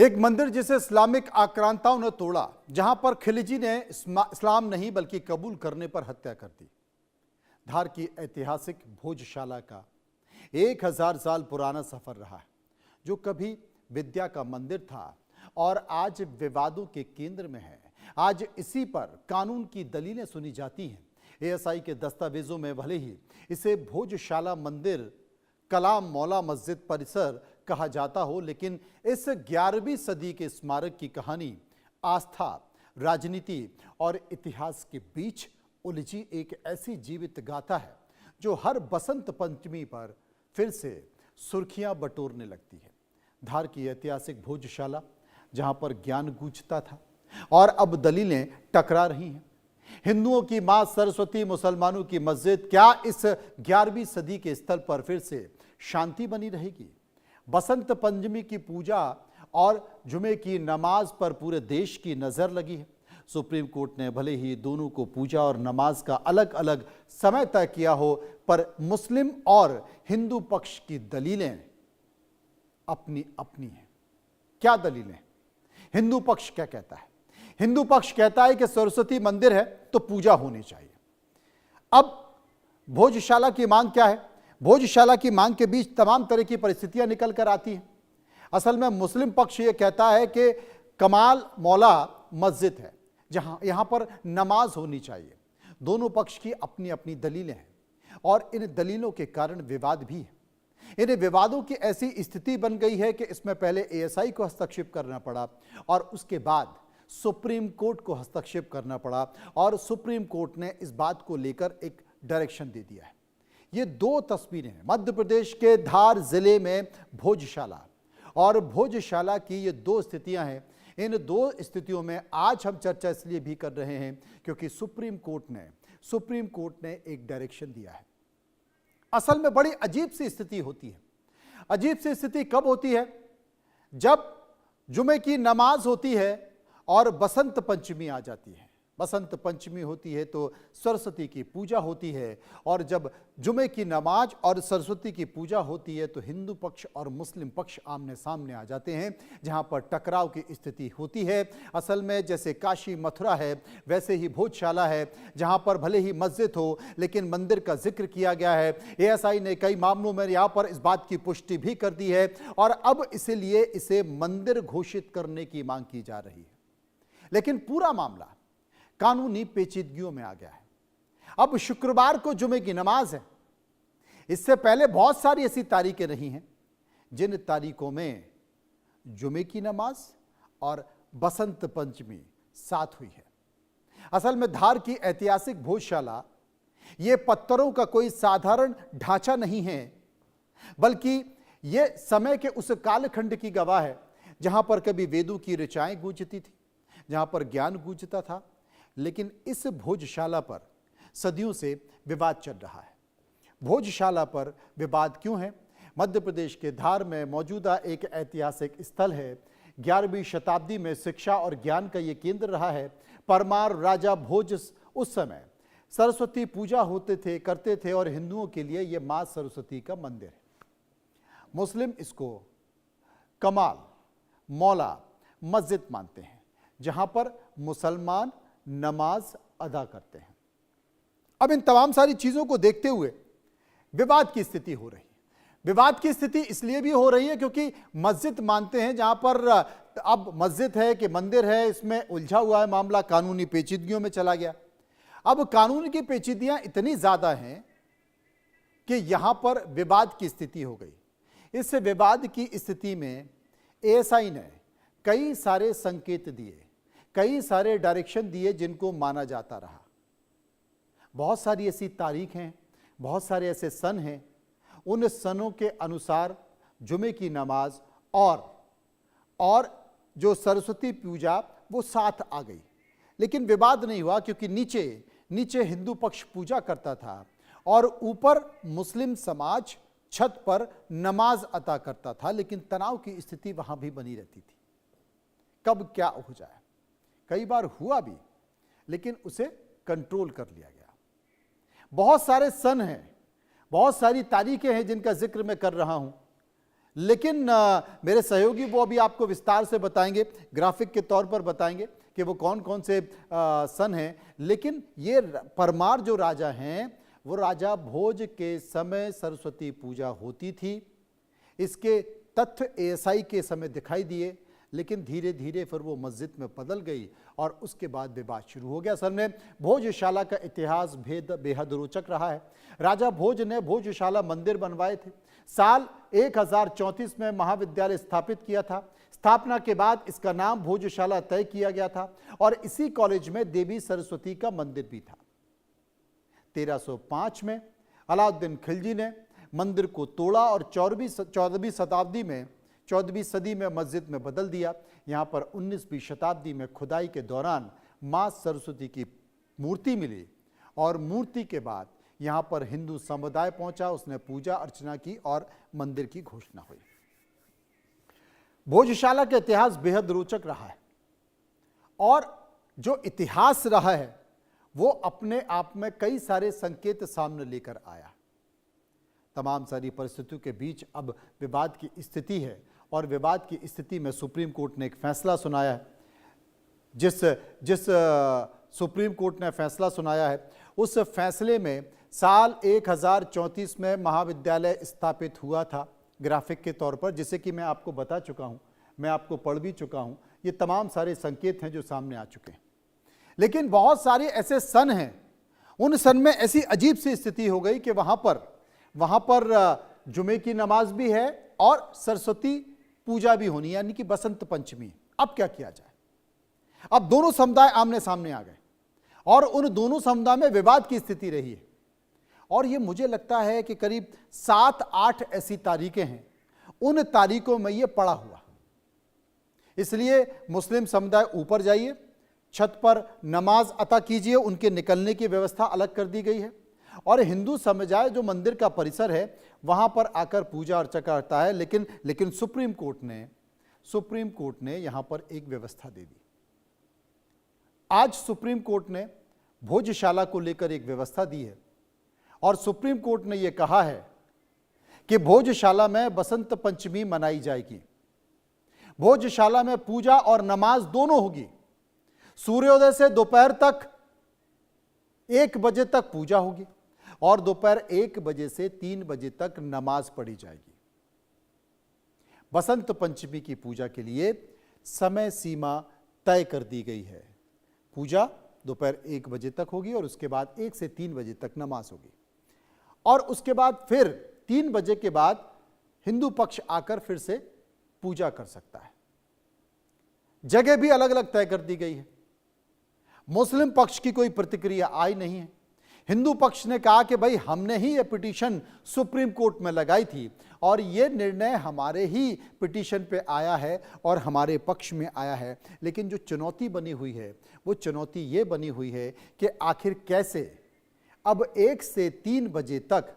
एक मंदिर जिसे इस्लामिक आक्रांताओं ने तोड़ा, जहां पर खिलजी ने इस्लाम नहीं बल्कि कबूल करने पर हत्या कर दी। धार की ऐतिहासिक भोजशाला का 1000 साल पुराना सफर रहा है, जो कभी विद्या का मंदिर था और आज विवादों के केंद्र में है। आज इसी पर कानून की दलीलें सुनी जाती हैं। एएसआई के दस्तावेजों में भले ही इसे भोजशाला मंदिर, कलाम मौला मस्जिद परिसर कहा जाता हो, लेकिन इस 11वीं सदी के स्मारक की कहानी आस्था, राजनीति और इतिहास के बीच उलझी एक ऐसी जीवित गाथा है जो हर बसंत पंचमी पर फिर से सुर्खियां बटोरने लगती है। धार की ऐतिहासिक भोजशाला, जहां पर ज्ञान गूंजता था और अब दलीलें टकरा रही हैं। हिंदुओं की मां सरस्वती, मुसलमानों की मस्जिद, क्या इस 11वीं सदी के स्थल पर फिर से शांति बनी रहेगी? बसंत पंचमी की पूजा और जुमे की नमाज पर पूरे देश की नजर लगी है। सुप्रीम कोर्ट ने भले ही दोनों को पूजा और नमाज का अलग अलग समय तय किया हो, पर मुस्लिम और हिंदू पक्ष की दलीलें अपनी अपनी हैं। क्या दलीलें? हिंदू पक्ष क्या कहता है? हिंदू पक्ष कहता है कि सरस्वती मंदिर है तो पूजा होनी चाहिए। अब भोजशाला की मांग क्या है? भोजशाला की मांग के बीच तमाम तरह की परिस्थितियां निकल कर आती हैं। असल में मुस्लिम पक्ष ये कहता है कि कमाल मौला मस्जिद है, जहां यहां पर नमाज होनी चाहिए। दोनों पक्ष की अपनी अपनी दलीलें हैं और इन दलीलों के कारण विवाद भी है। इन विवादों की ऐसी स्थिति बन गई है कि इसमें पहले एएसआई को हस्तक्षेप करना पड़ा और उसके बाद सुप्रीम कोर्ट को हस्तक्षेप करना पड़ा और सुप्रीम कोर्ट ने इस बात को लेकर एक डायरेक्शन दे दिया है। ये दो तस्वीरें हैं, मध्य प्रदेश के धार जिले में भोजशाला और भोजशाला की ये दो स्थितियां हैं। इन दो स्थितियों में आज हम चर्चा इसलिए भी कर रहे हैं क्योंकि सुप्रीम कोर्ट ने एक डायरेक्शन दिया है। असल में बड़ी अजीब सी स्थिति होती है। अजीब सी स्थिति कब होती है? जब जुमे की नमाज होती है और बसंत पंचमी आ जाती है। बसंत पंचमी होती है तो सरस्वती की पूजा होती है, और जब जुमे की नमाज और सरस्वती की पूजा होती है तो हिंदू पक्ष और मुस्लिम पक्ष आमने सामने आ जाते हैं, जहां पर टकराव की स्थिति होती है। असल में जैसे काशी मथुरा है, वैसे ही भोजशाला है, जहां पर भले ही मस्जिद हो लेकिन मंदिर का जिक्र किया गया है। एएसआई ने कई मामलों में यहां पर इस बात की पुष्टि भी कर दी है और अब इसलिए इसे मंदिर घोषित करने की मांग की जा रही है। लेकिन पूरा मामला कानूनी पेचीदगियों में आ गया है। अब शुक्रवार को जुमे की नमाज है। इससे पहले बहुत सारी ऐसी तारीखें रही हैं जिन तारीखों में जुमे की नमाज और बसंत पंचमी साथ हुई है। असल में धार की ऐतिहासिक भोजशाला ये पत्थरों का कोई साधारण ढांचा नहीं है, बल्कि ये समय के उस कालखंड की गवाह है जहां पर कभी वेदों की ऋचाएं गूंजती थी, जहां पर ज्ञान गूंजता था। लेकिन इस भोजशाला पर सदियों से विवाद चल रहा है। भोजशाला पर विवाद क्यों है? मध्य प्रदेश के धार में मौजूदा एक ऐतिहासिक स्थल है। 11वीं शताब्दी में शिक्षा और ज्ञान का ये केंद्र रहा है। परमार राजा भोज उस समय सरस्वती पूजा करते थे और हिंदुओं के लिए यह मां सरस्वती का मंदिर है। मुस्लिम इसको कमाल मौला मस्जिद मानते हैं, जहां पर मुसलमान नमाज अदा करते हैं। अब इन तमाम सारी चीजों को देखते हुए विवाद की स्थिति हो रही है। विवाद की स्थिति इसलिए भी हो रही है क्योंकि मस्जिद मानते हैं, जहां पर अब मस्जिद है कि मंदिर है, इसमें उलझा हुआ है मामला, कानूनी पेचीदगियों में चला गया। अब कानून की पेचीदगियां इतनी ज्यादा हैं कि यहां पर विवाद की स्थिति हो गई। इस विवाद की स्थिति में एएसआई ने कई सारे संकेत दिए, कई सारे डायरेक्शन दिए जिनको माना जाता रहा। बहुत सारी ऐसी तारीख हैं, बहुत सारे ऐसे सन हैं, उन सनों के अनुसार जुमे की नमाज और जो सरस्वती पूजा वो साथ आ गई। लेकिन विवाद नहीं हुआ क्योंकि नीचे हिंदू पक्ष पूजा करता था और ऊपर मुस्लिम समाज छत पर नमाज अता करता था। लेकिन तनाव की स्थिति वहां भी बनी रहती थी। कब क्या हो जाए, कई बार हुआ भी, लेकिन उसे कंट्रोल कर लिया गया। बहुत सारे सन हैं, बहुत सारी तारीखें हैं जिनका जिक्र मैं कर रहा हूं, लेकिन मेरे सहयोगी वो अभी आपको विस्तार से बताएंगे, ग्राफिक के तौर पर बताएंगे कि वो कौन कौन से सन हैं। लेकिन ये परमार जो राजा हैं वो राजा भोज के समय सरस्वती पूजा होती थी। इसके तथ्य एएसआई के समय दिखाई दिए, लेकिन धीरे धीरे फिर वो मस्जिद में बदल गई और उसके बाद विवाद शुरू हो गया। असल में भोजशाला का इतिहास बेहद रोचक रहा है। राजा भोज ने भोजशाला मंदिर बनवाए थे। साल 1034 में महाविद्यालय स्थापित किया था। स्थापना के बाद इसका नाम भोजशाला तय किया गया था और इसी कॉलेज में देवी सरस्वती का मंदिर भी था। 1305 में अलाउद्दीन खिलजी ने मंदिर को तोड़ा और 14वीं सदी में मस्जिद में बदल दिया। यहाँ पर 19वीं शताब्दी में खुदाई के दौरान मां सरस्वती की मूर्ति मिली और मूर्ति के बाद यहाँ पर हिंदू समुदाय पहुंचा, उसने पूजा अर्चना की और मंदिर की घोषणा हुई। भोजशाला का इतिहास बेहद रोचक रहा है और जो इतिहास रहा है वो अपने आप में कई सारे संकेत सामने लेकर आया। तमाम सारी परिस्थितियों के बीच अब विवाद की स्थिति है और विवाद की स्थिति में सुप्रीम कोर्ट ने एक फैसला सुनाया है। जिस सुप्रीम कोर्ट ने फैसला सुनाया है उस फैसले में साल 1034 में महाविद्यालय स्थापित हुआ था ग्राफिक के तौर पर, जिसे कि मैं आपको बता चुका हूं, मैं आपको पढ़ भी चुका हूं। ये तमाम सारे संकेत हैं जो सामने आ चुके हैं। लेकिन बहुत सारे ऐसे सन हैं, उन सन में ऐसी अजीब सी स्थिति हो गई कि वहां पर जुमे की नमाज भी है और सरस्वती पूजा भी होनी, यानी कि बसंत पंचमी। अब क्या किया जाए? अब दोनों समुदाय आमने सामने आ गए और उन दोनों समुदाय में विवाद की स्थिति रही है। और ये मुझे लगता है कि करीब 7-8 ऐसी तारीखें हैं, उन तारीखों में ये पड़ा हुआ। इसलिए मुस्लिम समुदाय ऊपर जाइए, छत पर नमाज अता कीजिए, उनके निकलने की व्यवस्था अलग कर दी गई है और हिंदू समुदाय जो मंदिर का परिसर है वहां पर आकर पूजा अर्चना करता है। लेकिन सुप्रीम कोर्ट ने यहां पर एक व्यवस्था दे दी। आज सुप्रीम कोर्ट ने भोजशाला को लेकर एक व्यवस्था दी है और सुप्रीम कोर्ट ने यह कहा है कि भोजशाला में बसंत पंचमी मनाई जाएगी। भोजशाला में पूजा और नमाज दोनों होगी। सूर्योदय से दोपहर तक 1 बजे तक पूजा होगी और दोपहर 1 बजे से 3 बजे तक नमाज पढ़ी जाएगी। बसंत पंचमी की पूजा के लिए समय सीमा तय कर दी गई है। पूजा दोपहर 1 बजे तक होगी और उसके बाद 1 से 3 बजे तक नमाज होगी और उसके बाद फिर 3 बजे के बाद हिंदू पक्ष आकर फिर से पूजा कर सकता है। जगह भी अलग अलग तय कर दी गई है। मुस्लिम पक्ष की कोई प्रतिक्रिया आई नहीं है। हिंदू पक्ष ने कहा कि भाई हमने ही ये पिटीशन सुप्रीम कोर्ट में लगाई थी और ये निर्णय हमारे ही पिटीशन पे आया है और हमारे पक्ष में आया है। लेकिन जो चुनौती बनी हुई है वो चुनौती ये बनी हुई है कि आखिर कैसे अब 1 से 3 बजे तक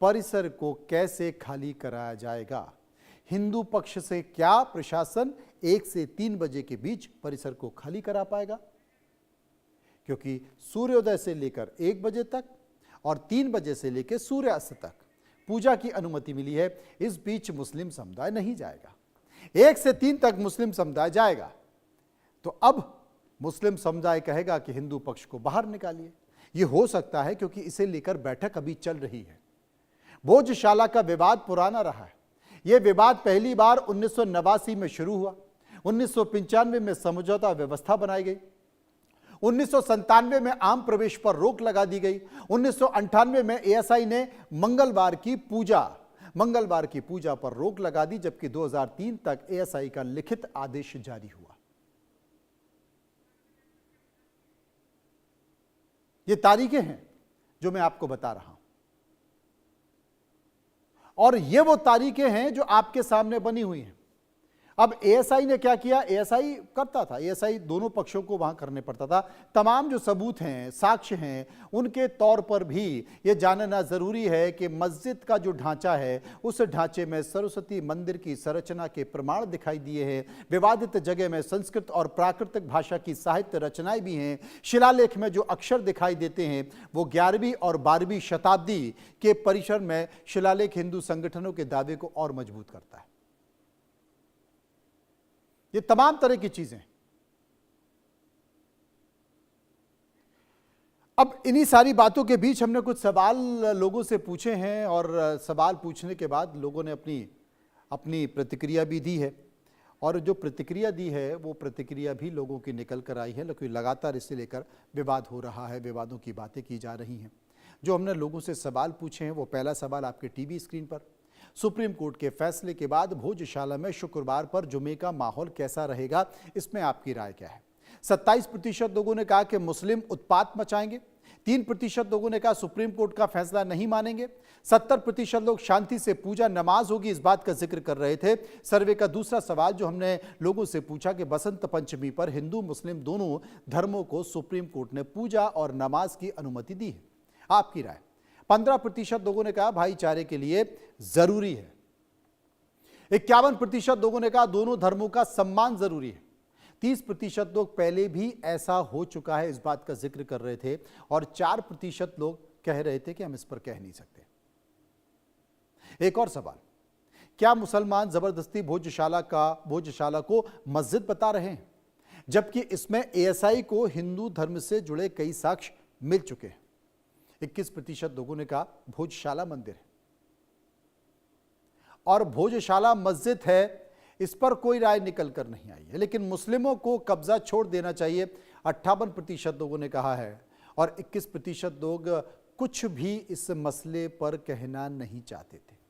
परिसर को कैसे खाली कराया जाएगा। हिंदू पक्ष से क्या प्रशासन 1 से 3 बजे के बीच परिसर को खाली करा पाएगा? क्योंकि सूर्योदय से लेकर 1 बजे तक और 3 बजे से लेकर सूर्यास्त तक पूजा की अनुमति मिली है। इस बीच मुस्लिम समुदाय नहीं जाएगा। 1 से 3 तक मुस्लिम समुदाय जाएगा तो अब मुस्लिम समुदाय कहेगा कि हिंदू पक्ष को बाहर निकालिए। यह हो सकता है क्योंकि इसे लेकर बैठक अभी चल रही है। भोजशाला का विवाद पुराना रहा है। यह विवाद पहली बार 1989 में शुरू हुआ। 1995 में समझौता व्यवस्था बनाई गई। 1997 में आम प्रवेश पर रोक लगा दी गई। 1998 में एएसआई ने मंगलवार की पूजा पर रोक लगा दी, जबकि 2003 तक एएसआई का लिखित आदेश जारी हुआ। ये तारीखें हैं जो मैं आपको बता रहा हूं और ये वो तारीखें हैं जो आपके सामने बनी हुई हैं अब एएसआई ने क्या किया, एएसआई करता था, एएसआई दोनों पक्षों को वहां करने पड़ता था। तमाम जो सबूत हैं, साक्ष्य हैं, उनके तौर पर भी यह जानना जरूरी है कि मस्जिद का जो ढांचा है उस ढांचे में सरस्वती मंदिर की संरचना के प्रमाण दिखाई दिए हैं। विवादित जगह में संस्कृत और प्राकृतिक भाषा की साहित्य रचनाएं भी हैं। शिलालेख में जो अक्षर दिखाई देते हैं वो 11वीं और 12वीं शताब्दी के परिसर में शिलालेख हिंदू संगठनों के दावे को और मजबूत करता है। ये तमाम तरह की चीजें। अब इन्हीं सारी बातों के बीच हमने कुछ सवाल लोगों से पूछे हैं और सवाल पूछने के बाद लोगों ने अपनी अपनी प्रतिक्रिया भी दी है और जो प्रतिक्रिया दी है वो प्रतिक्रिया भी लोगों की निकल कर आई है, लेकिन लगातार इसे लेकर विवाद हो रहा है, विवादों की बातें की जा रही हैं। जो हमने लोगों से सवाल पूछे हैं वो पहला सवाल आपके टीवी स्क्रीन पर। सुप्रीम कोर्ट के फैसले के बाद भोजशाला में शुक्रवार पर जुमे का माहौल कैसा रहेगा, इसमें आपकी राय क्या है? 27% लोगों ने कहा कि मुस्लिम उत्पात मचाएंगे, 3% लोगों ने कहा सुप्रीम कोर्ट का फैसला नहीं मानेंगे, 70% लोग शांति से पूजा नमाज होगी इस बात का जिक्र कर रहे थे। सर्वे का दूसरा सवाल जो हमने लोगों से पूछा कि बसंत पंचमी पर हिंदू मुस्लिम दोनों धर्मों को सुप्रीम कोर्ट ने पूजा और नमाज की अनुमति दी है, आपकी राय? 15% लोगों ने कहा भाईचारे के लिए जरूरी है, 51% लोगों ने कहा दोनों धर्मों का सम्मान जरूरी है, 30% लोग पहले भी ऐसा हो चुका है इस बात का जिक्र कर रहे थे और 4% लोग कह रहे थे कि हम इस पर कह नहीं सकते। एक और सवाल, क्या मुसलमान जबरदस्ती भोजशाला को मस्जिद बता रहे हैं, जबकि इसमें एएसआई को हिंदू धर्म से जुड़े कई साक्ष्य मिल चुके हैं? 21% लोगों ने कहा भोजशाला मंदिर है और भोजशाला मस्जिद है, इस पर कोई राय निकल कर नहीं आई है, लेकिन मुस्लिमों को कब्जा छोड़ देना चाहिए, 58% लोगों ने कहा है और 21% लोग कुछ भी इस मसले पर कहना नहीं चाहते थे।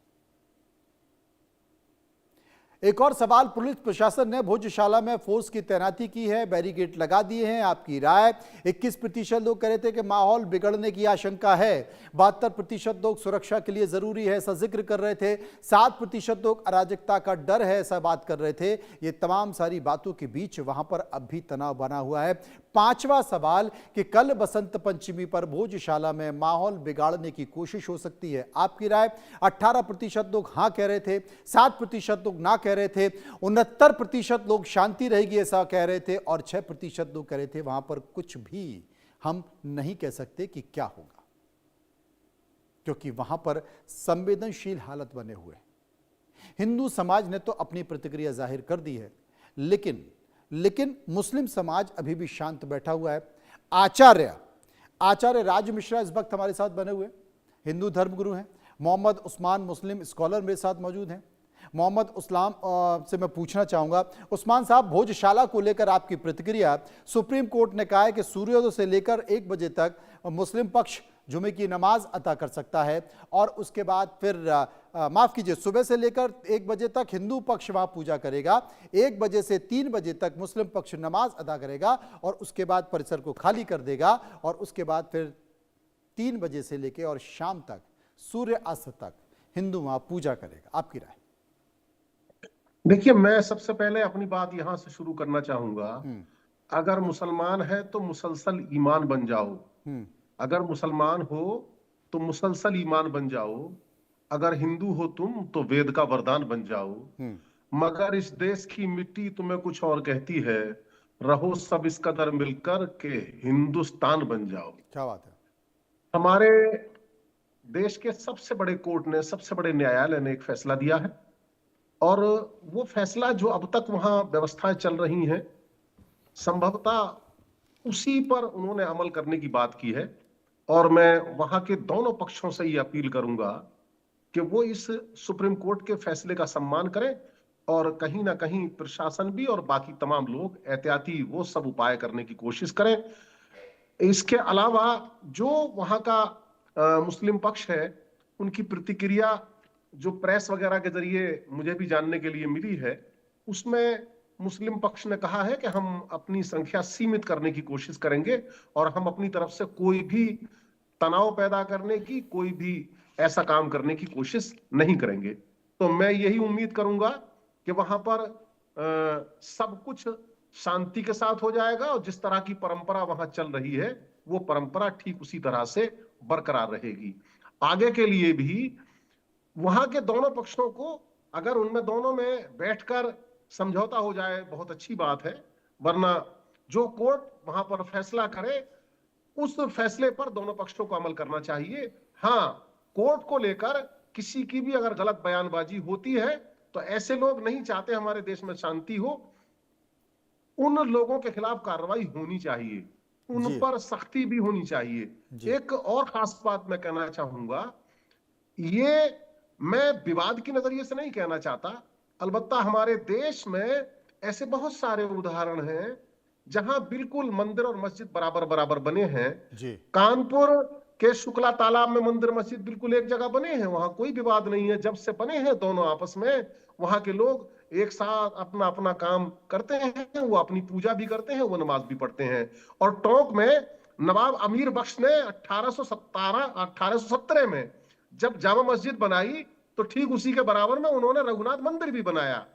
एक और सवाल, पुलिस प्रशासन ने भोजशाला में फोर्स की तैनाती की है, बैरिकेड लगा दिए हैं, आपकी राय? 21% लोग कह रहे थे कि माहौल बिगड़ने की आशंका है, 72% लोग सुरक्षा के लिए जरूरी है ऐसा जिक्र कर रहे थे, 7% लोग अराजकता का डर है ऐसा बात कर रहे थे। ये तमाम सारी बातों के बीच वहां पर अब भी तनाव बना हुआ है। पांचवा सवाल कि कल बसंत पंचमी पर भोजशाला में माहौल बिगाड़ने की कोशिश हो सकती है, आपकी राय? 18% लोग हां कह रहे थे, 7% लोग ना कह रहे थे, 69% लोग शांति रहेगी ऐसा कह रहे थे और 6% लोग कह रहे थे वहां पर कुछ भी हम नहीं कह सकते कि क्या होगा, क्योंकि वहां पर संवेदनशील हालत बने हुए। हिंदू समाज ने तो अपनी प्रतिक्रिया जाहिर कर दी है, लेकिन मुस्लिम समाज अभी भी शांत बैठा हुआ है। आचार्य राज मिश्रा इस वक्त हमारे साथ बने हुए, हिंदू धर्मगुरु हैं। मोहम्मद उस्मान मुस्लिम स्कॉलर मेरे साथ मौजूद हैं। मोहम्मद उस्लाम से मैं पूछना चाहूंगा, उस्मान साहब, भोजशाला को लेकर आपकी प्रतिक्रिया। सुप्रीम कोर्ट ने कहा है कि सूर्योदय से लेकर 1 बजे तक मुस्लिम पक्ष जुमे की नमाज अता कर सकता है और उसके बाद फिर माफ कीजिए, सुबह से लेकर 1 बजे तक हिंदू पक्ष वहां पूजा करेगा, 1 बजे से 3 बजे तक मुस्लिम पक्ष नमाज अदा करेगा और उसके बाद परिसर को खाली कर देगा और उसके बाद फिर 3 बजे से लेकर और शाम तक सूर्य अस्त तक हिंदू वहां पूजा करेगा, आपकी राय? देखिए, मैं सबसे पहले अपनी बात यहां से शुरू करना चाहूंगा। अगर मुसलमान है तो मुसलसल ईमान बन जाओ, अगर मुसलमान हो तो मुसलसल ईमान बन जाओ, अगर हिंदू हो तुम तो वेद का वरदान बन जाओ, मगर इस देश की मिट्टी तुम्हें कुछ और कहती है, रहो सब इस कदर मिलकर के हिंदुस्तान बन जाओ। क्या बात है। हमारे देश के सबसे बड़े कोर्ट ने, सबसे बड़े न्यायालय ने एक फैसला दिया है और वो फैसला जो अब तक वहां व्यवस्थाएं चल रही हैं, संभवतः उसी पर उन्होंने अमल करने की बात की है और मैं वहां के दोनों पक्षों से ये अपील करूंगा कि वो इस सुप्रीम कोर्ट के फैसले का सम्मान करें और कहीं ना कहीं प्रशासन भी और बाकी तमाम लोग एहतियाती वो सब उपाय करने की कोशिश करें। इसके अलावा जो वहां का मुस्लिम पक्ष है, उनकी प्रतिक्रिया जो प्रेस वगैरह के जरिए मुझे भी जानने के लिए मिली है, उसमें मुस्लिम पक्ष ने कहा है कि हम अपनी संख्या सीमित करने की कोशिश करेंगे और हम अपनी तरफ से कोई भी तनाव पैदा करने की, कोई भी ऐसा काम करने की कोशिश नहीं करेंगे। तो मैं यही उम्मीद करूंगा कि वहां पर सब कुछ शांति के साथ हो जाएगा और जिस तरह की परंपरा वहां चल रही है वो परंपरा ठीक उसी तरह से बरकरार रहेगी। आगे के लिए भी वहां के दोनों पक्षों को अगर उनमें दोनों में बैठकर समझौता हो जाए बहुत अच्छी बात है, वरना जो कोर्ट वहां पर फैसला करे उस फैसले पर दोनों पक्षों को अमल करना चाहिए। हाँ, कोर्ट को लेकर किसी की भी अगर गलत बयानबाजी होती है तो ऐसे लोग नहीं चाहते हमारे देश में शांति हो, उन लोगों के खिलाफ कार्रवाई होनी चाहिए, उन जी पर सख्ती भी होनी चाहिए। जी एक और खास बात मैं कहना चाहूंगा, ये मैं विवाद की नजरिए से नहीं कहना चाहता, अलबत्ता हमारे देश में ऐसे बहुत सारे उदाहरण हैं जहां बिल्कुल मंदिर और मस्जिद बराबर बराबर बने हैं। जी कानपुर के शुक्ला तालाब में मंदिर मस्जिद बिल्कुल एक जगह बने हैं, वहां कोई विवाद नहीं है। जब से बने हैं दोनों आपस में, वहां के लोग एक साथ अपना अपना काम करते हैं, वो अपनी पूजा भी करते हैं, वो नमाज भी पढ़ते हैं। और टोंक में नवाब अमीर बख्श ने 1817 में जब जामा मस्जिद बनाई तो ठीक उसी के बराबर में उन्होंने रघुनाथ मंदिर भी बनाया,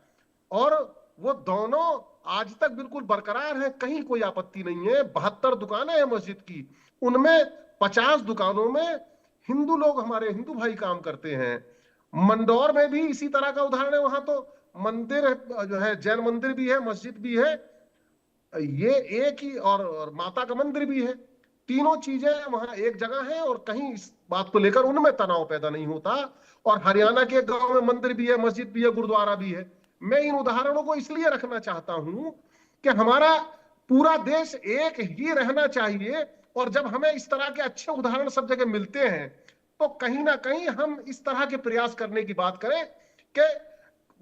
और वो दोनों आज तक बिल्कुल बरकरार हैं, कहीं कोई आपत्ति नहीं है। 72 दुकानें हैं मस्जिद की, उनमें 50 दुकानों में हिंदू लोग, हमारे हिंदू भाई काम करते हैं। मंदौर में भी इसी तरह का उदाहरण है, वहां तो मंदिर जो है जैन मंदिर भी है, मस्जिद भी है, ये एक ही, और माता का मंदिर भी है। तीनों चीजें वहां एक जगह हैं और कहीं इस बात को लेकर उनमें तनाव पैदा नहीं होता। और हरियाणा के गांव में मंदिर भी है, मस्जिद भी है, गुरुद्वारा भी है। मैं इन उदाहरणों को इसलिए रखना चाहता हूं कि हमारा पूरा देश एक ही रहना चाहिए, और जब हमें इस तरह के अच्छे उदाहरण सब जगह मिलते हैं तो कहीं ना कहीं हम इस तरह के प्रयास करने की बात करें कि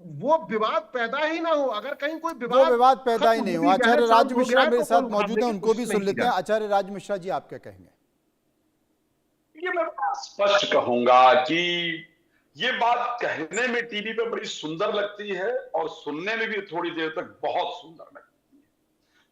वो विवाद पैदा ही ना हो। अगर कहीं कोई वो विवाद पैदा ही खत्म नहीं हो हुआ। भी जाए, आचार्य शांत राज हो मिश्रा गया, मेरे तो साथ कोई मौजूद भागने हैं, की उनको भी कोशिश सुन नहीं लेते की हैं। जाए। आचार्य राज मिश्रा जी, आप क्या कहेंगे? ये मैं बड़ा स्पष्ट कहूंगा कि ये बात कहने में टीवी पे बड़ी सुंदर लगती है और सुनने में भी थोड़ी देर तक बहुत सुंदर लगती है,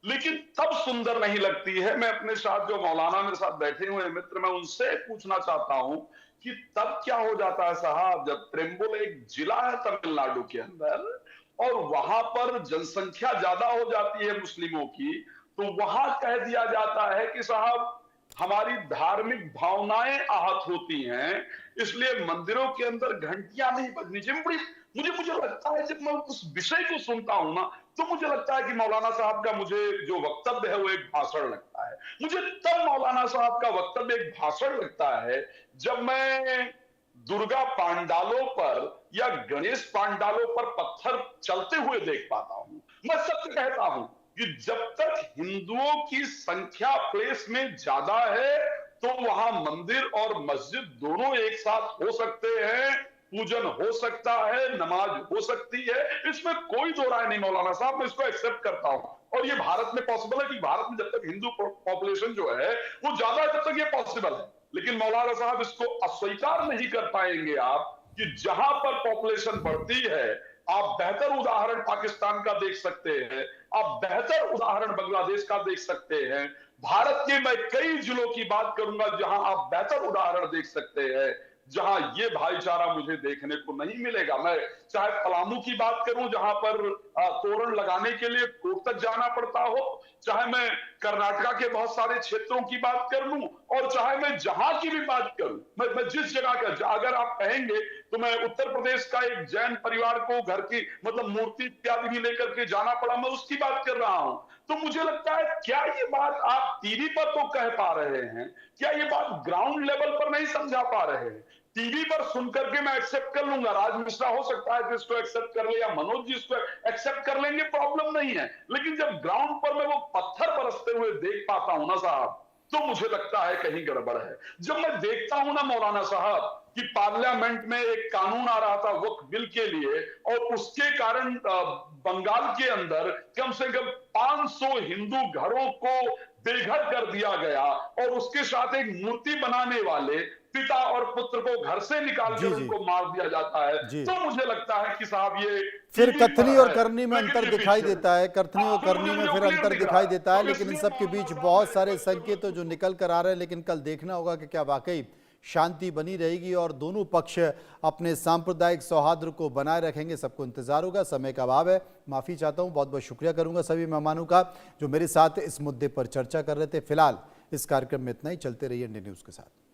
लेकिन तब सुंदर नहीं लगती है। मैं अपने साथ जो मौलाना मेरे साथ बैठे हुए मित्र, मैं उनसे पूछना चाहता हूं कि तब क्या हो जाता है साहब, जब त्रिम्बुल एक जिला है तमिलनाडु के अंदर और वहां पर जनसंख्या ज्यादा हो जाती है मुस्लिमों की, तो वहां कह दिया जाता है कि साहब हमारी धार्मिक भावनाएं आहत होती हैं, इसलिए मंदिरों के अंदर घंटियां नहीं बजनी चाहिए। मुझे लगता है, जब मैं उस विषय को सुनता हूं ना, तो मुझे लगता है कि मौलाना साहब का मुझे जो वक्तव्य है वो एक भाषण लगता है। मुझे तब मौलाना साहब का वक्तव्य एक भाषण लगता है जब मैं दुर्गा पांडालों पर या गणेश पांडालों पर पत्थर चलते हुए देख पाता हूं। मैं सत्य कहता हूं कि जब तक हिंदुओं की संख्या प्लेस में ज्यादा है तो वहां मंदिर और मस्जिद दोनों एक साथ हो सकते हैं, पूजन हो सकता है, नमाज हो सकती है, इसमें कोई दो राय नहीं मौलाना साहब, मैं इसको एक्सेप्ट करता हूं। और ये भारत में पॉसिबल है कि भारत में जब तक हिंदू पॉपुलेशन जो है वो ज्यादा है तब तक ये पॉसिबल है। लेकिन मौलाना साहब इसको अस्वीकार नहीं कर पाएंगे आप कि जहां पर पॉपुलेशन बढ़ती है, आप बेहतर उदाहरण पाकिस्तान का देख सकते हैं, आप बेहतर उदाहरण बांग्लादेश का देख सकते हैं, भारत के मैं कई जिलों की बात करूंगा जहां आप बेहतर उदाहरण देख सकते हैं, जहां ये भाईचारा मुझे देखने को नहीं मिलेगा। मैं चाहे पलामू की बात करूं जहां पर तोरण लगाने के लिए कोर्ट तक जाना पड़ता हो, चाहे मैं कर्नाटका के बहुत सारे क्षेत्रों की बात कर लूं, और चाहे मैं जहां की भी बात करूं, मैं जिस जगह का, अगर आप कहेंगे तो मैं उत्तर प्रदेश का एक जैन परिवार को घर की मतलब मूर्ति इत्यादि भी लेकर के जाना पड़ा, मैं उसकी बात कर रहा हूं। तो मुझे लगता है क्या ये बात आप टीवी पर तो कह पा रहे हैं, क्या ये बात ग्राउंड लेवल पर नहीं समझा पा रहे हैं? टीवी पर सुनकर के मैं एक्सेप्ट कर लूंगा, राज मिश्रा हो सकता है कि इसको एक्सेप्ट कर ले या मनोज जी इसको एक्सेप्ट कर लेंगे, प्रॉब्लम नहीं है। लेकिन जब ग्राउंड पर मैं वो पत्थर बरसते हुए देख पाता हूं ना साहब, तो मुझे लगता है कहीं गड़बड़ है। जब मैं देखता हूं ना मौलाना साहब कि पार्लियामेंट में एक कानून आ रहा था वक्फ बिल के लिए, और उसके कारण बंगाल के अंदर कम से कम 500 हिंदू घरों को बेघर कर दिया गया, और उसके साथ एक मूर्ति बनाने वाले पिता और पुत्र को घर से निकालकर उनको मार दिया जाता है, तो मुझे लगता है कि साहब ये फिर कथनी और करनी में अंतर दिखाई देता है, कथनी और करनी में फिर अंतर दिखाई देता है। लेकिन इन सब के बीच बहुत सारे संकेत जो निकल कर आ रहे हैं, लेकिन कल देखना होगा कि क्या वाकई शांति बनी रहेगी और दोनों पक्ष अपने सांप्रदायिक सौहार्द को बनाए रखेंगे। सबको इंतजार होगा, समय का अभाव है, माफ़ी चाहता हूं। बहुत बहुत शुक्रिया करूंगा सभी मेहमानों का जो मेरे साथ इस मुद्दे पर चर्चा कर रहे थे। फिलहाल इस कार्यक्रम में इतना ही। चलते रहिए इंडिया न्यूज़ के साथ।